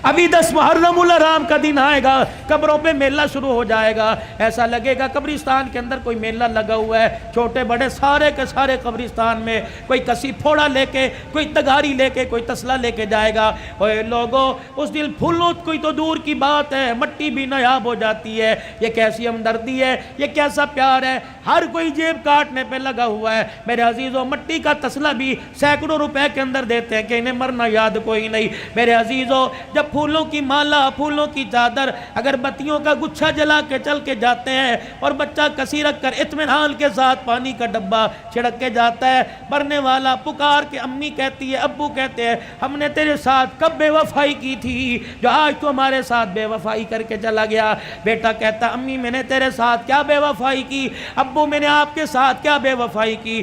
ابھی 10 محرم الحرام کا دن آئے گا، قبروں پہ میلہ شروع ہو جائے گا، ایسا لگے گا قبرستان کے اندر کوئی میلہ لگا ہوا ہے، چھوٹے بڑے سارے کے سارے قبرستان میں کوئی کسی پھوڑا لے کے، کوئی تگاری لے کے، کوئی تسلا لے کے جائے گا۔ اوے لوگوں، اس دن پھولوں کوئی تو دور کی بات ہے، مٹی بھی نایاب ہو جاتی ہے۔ یہ کیسی ہمدردی ہے، یہ کیسا پیار ہے، ہر کوئی جیب کاٹنے پہ لگا ہوا ہے۔ میرے عزیزوں، مٹی کا تسلا بھی سینکڑوں روپے کے اندر دیتے ہیں کہ انہیں مرنا یاد کوئی نہیں۔ میرے عزیزوں، جب پھولوں کی مالا، پھولوں کی چادر، اگر بتیوں کا گچھا جلا کے چل کے جاتے ہیں اور بچہ کسی رکھ کر اطمینان کے ساتھ پانی کا ڈبہ چھڑک کے جاتا ہے، مرنے والا پکار کے امی کہتی ہے، ابو کہتے ہیں، ہم نے تیرے ساتھ کب بے وفائی کی تھی جو آج تو ہمارے ساتھ بے وفائی کر کے چلا گیا؟ بیٹا کہتا، امی میں نے تیرے ساتھ کیا بے وفائی کی، ابو میں نے آپ کے ساتھ کیا بے وفائی کی؟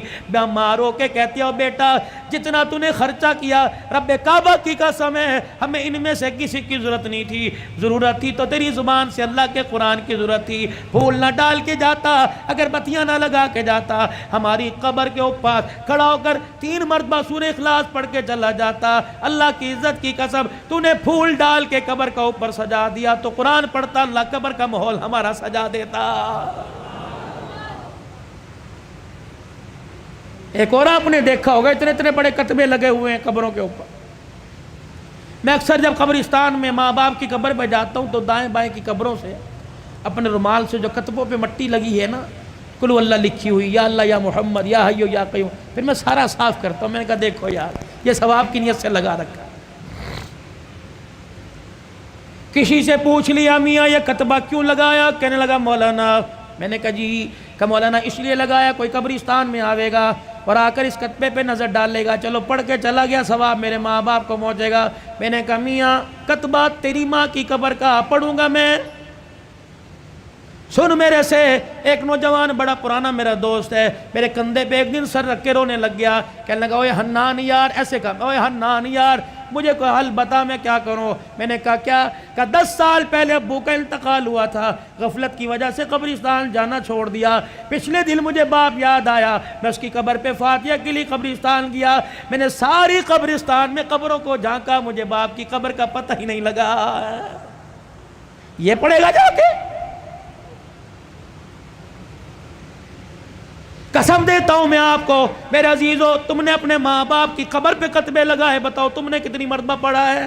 ماں رو کے کہتی ہے، بیٹا جتنا تو نے خرچہ کیا رب کعبہ کی قسم ہے ہمیں ان میں سے کسی کی ضرورت نہیں تھی، ضرورت تھی تو تیری زبان سے اللہ کے قرآن کی ضرورت تھی۔ پھول نہ ڈال کے جاتا، اگر بتیاں نہ لگا کے جاتا، ہماری قبر کے اوپر کھڑا ہو کر 3 مرتبہ سورہ اخلاص پڑھ کے چلا جاتا۔ اللہ کی عزت کی قسم، تو نے پھول ڈال کے قبر کا اوپر سجا دیا، تو قرآن پڑھتا اللہ قبر کا ماحول ہمارا سجا دیتا۔ ایک اور آپ نے دیکھا ہوگا، اتنے اتنے بڑے کتبے لگے ہوئے ہیں قبروں کے اوپر۔ میں اکثر جب قبرستان میں ماں باپ کی قبر پہ جاتا ہوں تو دائیں بائیں کی قبروں سے اپنے رومال سے جو کتبوں پہ مٹی لگی ہے نا، قل هو اللہ لکھی ہوئی، یا اللہ یا محمد یا حی یا قیوم، پھر میں سارا صاف کرتا ہوں۔ میں نے کہا دیکھو یار، یہ ثواب کی نیت سے لگا رکھا۔ کسی سے پوچھ لیا، میاں یہ کتبہ کیوں لگایا؟ کہنے لگا مولانا، میں نے کہا جی، کہ مولانا اس لیے لگایا کوئی قبرستان میں آوے گا اور آ کر اس کتبے پہ نظر ڈالے گا، چلو پڑھ کے چلا گیا، ثواب میرے ماں باپ کو پہنچے گا۔ میں نے کہا میاں کتبہ تیری ماں کی قبر کا پڑھوں گا میں؟ سن میرے سے، ایک نوجوان بڑا پرانا میرا دوست ہے، میرے کندھے پہ ایک دن سر رکھ کے رونے لگ گیا، کہنے لگا اوے حنان یار، ایسے کہا، اوے حنان یار مجھے کوئی حل بتا، میں کیا کروں؟ میں نے کہا کیا؟ کہ 10 سال پہلے ابو کا انتقال ہوا تھا، غفلت کی وجہ سے قبرستان جانا چھوڑ دیا، پچھلے دن مجھے باپ یاد آیا، میں اس کی قبر پہ فاتحہ کے لیے قبرستان گیا، میں نے ساری قبرستان میں قبروں کو جھانکا، مجھے باپ کی قبر کا پتہ ہی نہیں لگا۔ یہ پڑھے گا جا کے؟ قسم دیتا ہوں میں آپ کو میرے عزیزو، تم نے اپنے ماں باپ کی قبر پہ کتبے لگائے، بتاؤ تم نے کتنی مرتبہ پڑھا ہے؟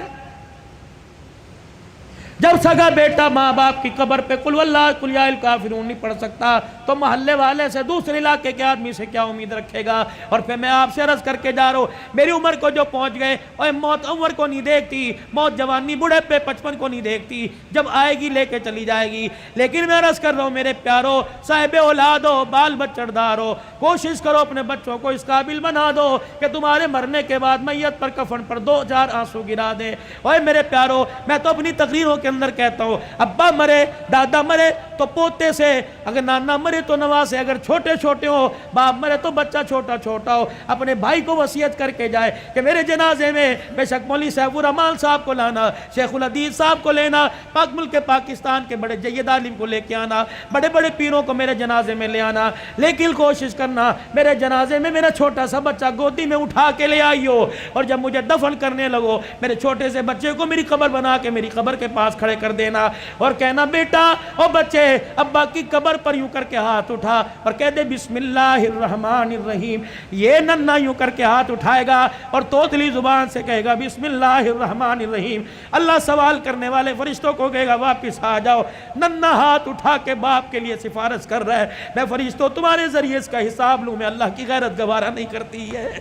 جب سگا بیٹا ماں باپ کی قبر پہ قل واللہ قل یا الکافرون نہیں پڑھ سکتا تو محلے والے سے، دوسرے علاقے کے آدمی سے کیا امید رکھے گا؟ اور پھر میں آپ سے عرض کر کے جا رہا ہوں، میری عمر کو جو پہنچ گئے، اور موت عمر کو نہیں دیکھتی، موت جوانی بوڑھے پہ 55 کو نہیں دیکھتی، جب آئے گی لے کے چلی جائے گی۔ لیکن میں عرض کر رہا ہوں میرے پیارو، صاحب اولاد ہو، بال بچڑ دار ہو، کوشش کرو اپنے بچوں کو اس قابل بنا دو کہ تمہارے مرنے کے بعد میت پر کفن پر 2 آنسو گرا دیں۔ اوے میرے پیارو، میں تو اپنی تقریروں کے اندر کہتا ہوں، ابا مرے، دادا مرے تو پوتے سے، اگر نانا مرے تو نوا سے، اگر چھوٹے چھوٹے ہو، باپ مرے تو بچہ چھوٹا چھوٹا ہو، اپنے بھائی کو وصیت کر کے جائے کہ میرے جنازے میں بے شک مولوی سیف الرحمان صاحب کو لانا، شیخ الحدیث صاحب کو لینا، پاک ملک پاکستان کے بڑے جید عالم کو لے کے آنا، بڑے بڑے پیروں کو میرے جنازے میں لے آنا، لیکن کوشش کرنا میرے جنازے میں میرا چھوٹا سا بچہ گودی میں اٹھا کے لے آئیو، اور جب مجھے دفن کرنے لگو میرے چھوٹے سے بچے کو میری قبر بنا کے میری قبر کے پاس کھڑے کر دینا، اور کہنا بیٹا او بچے ابا کی قبر پر یوں کر کے ہاتھ اٹھا اور کہہ دے بسم اللہ الرحمن الرحیم۔ یہ ننھا یوں کر کے ہاتھ اٹھائے گا اور توتلی زبان سے کہے گا بسم اللہ الرحمن الرحیم، اللہ سوال کرنے والے فرشتوں کو کہے گا واپس آ جاؤ۔ ننھا ہاتھ اٹھا کے باپ کے لیے سفارش کر رہا ہے، میں فرشتوں تمہارے ذریعے اس کا حساب لوں، میں اللہ کی غیرت گوارا نہیں کرتی ہے۔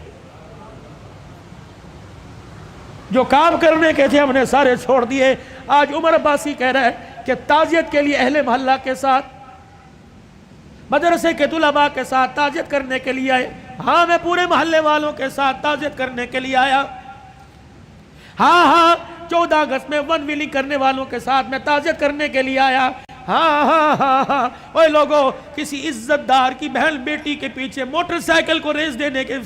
جو کام کرنے کے تھے ہم نے سارے چھوڑ دیے۔ آج عمر عباسی کہہ رہا ہے کہ تعزیت کے لیے اہل محلہ کے ساتھ، مدرسے کے طلباء کے ساتھ تعزیت کرنے کے لیے آئے۔ ہاں میں پورے محلے والوں کے ساتھ تعزیت کرنے کے لیے آیا۔ ہاں 14 اگست میں ون ویلنگ کرنے والوں کے ساتھ میں تعزیت کرنے کے لیے آیا۔ ہاں اوے لوگوں، کسی عزت دار کی بہن بیٹی کے پیچھے موٹر سائیکل کو ریس دینے کے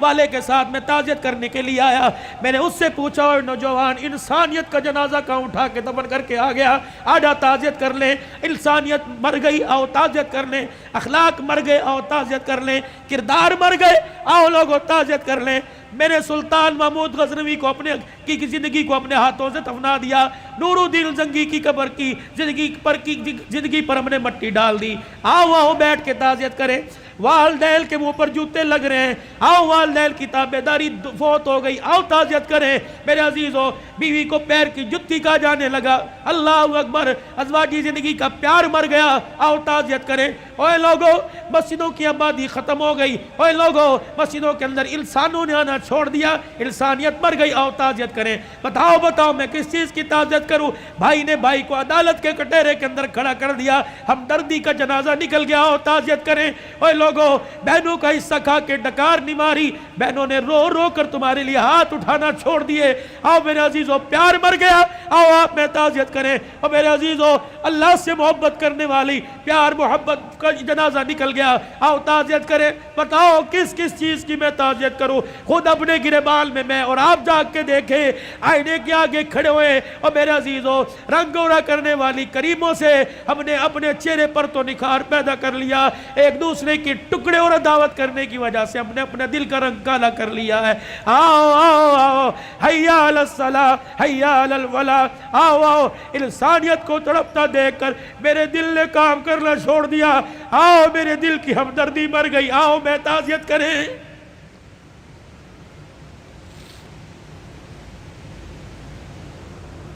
والے کے ساتھ میں تعزیت کرنے کے لیے آیا۔ میں نے اس سے پوچھا اوے نوجوان، انسانیت کا جنازہ کہاں اٹھا کے دفن کر کے آ گیا؟ آجا تعزیت کر لیں، انسانیت مر گئی آؤ تعزیت کر لیں، اخلاق مر گئے آؤ تعزیت کر لیں، کردار مر گئے آؤ لوگوں تعزیت کر لیں۔ میں نے سلطان محمود غزنوی کو اپنے مکی کی زندگی کو اپنے ہاتھوں سے دفنا دیا، نورالدین زنگی کی قبر کی زندگی پر ہم نے مٹی ڈال دی۔ آؤ آؤ بیٹھ کے تعزیت کریں۔ والدین کے منہ پر جوتے لگ رہے ہیں، آؤ والدین کی تابعداری فوت ہو گئی، آؤ تعزیت کریں۔ میرے عزیزو، بیوی کو پیر کی جتی کہا جانے لگا، اللہ اکبر، ازواجی زندگی کا پیار مر گیا، آؤ تعزیت کریں۔ اوے لوگو، مسجدوں کی آبادی ختم ہو گئی، اوے لوگو، مسجدوں کے اندر انسانوں نے آنا چھوڑ دیا، انسانیت مر گئی، آؤ تعزیت کریں۔ بتاؤ میں کس چیز کی تعزیت کروں؟ بھائی نے بھائی کو عدالت کے کٹہرے کے اندر کھڑا کر دیا، ہمدردی کا جنازہ نکل گیا، آؤ تعزیت کریں۔ اوے لوگو، بہنوں کا حصہ کھا کے ڈکار نہیں ماری، بہنوں نے رو رو کر تمہارے لیے ہاتھ اٹھانا چھوڑ دیے، آؤ میرے عزیزو، پیار مر گیا، آؤ آپ میں تعزیت کریں۔ اور میرے عزیزو، اللہ سے محبت کرنے والی پیار محبت کا جنازہ نکل گیا، آؤ تعزیت کریں۔ بتاؤ کس چیز کی میں تعزیت کروں؟ خود اپنے گریبان میں اور آپ جاگ کے دیکھیں، آئینے کے آگے کھڑے ہوئے، اور میرے عزیزو، رنگ گورا کرنے والی کریموں سے ہم نے اپنے چہرے پر تو نکھار پیدا کر لیا، ایک دوسرے کی ٹکڑے اور دعوت کرنے کی وجہ سے ہم نے اپنے دل کا رنگ کالا کر لیا ہے۔ آؤ آؤ آؤ، حیا علی الصلاۃ، حیا علی الفلاح، آؤ آؤ۔ انسانیت کو تڑپتا دیکھ کر میرے دل نے کام کرنا چھوڑ دیا، آؤ میرے دل کی ہمدردی مر گئی، آؤ میں تعزیت کریں۔